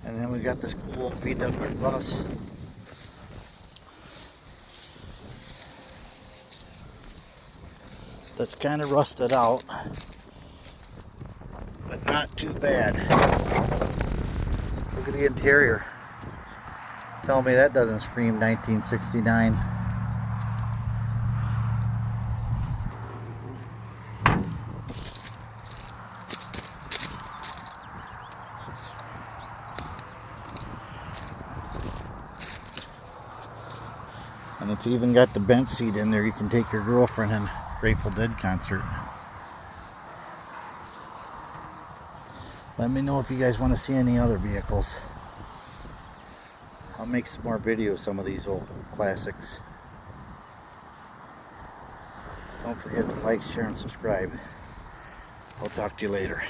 And then we got this cool VW bus. That's kind of rusted out, but not too bad. Look at the interior. Tell me that doesn't scream 1969. And it's even got the bench seat in there. You can take your girlfriend in Grateful Dead concert. Let me know if you guys want to see any other vehicles. I'll make some more videos of some of these old classics. Don't forget to like, share, and subscribe. I'll talk to you later.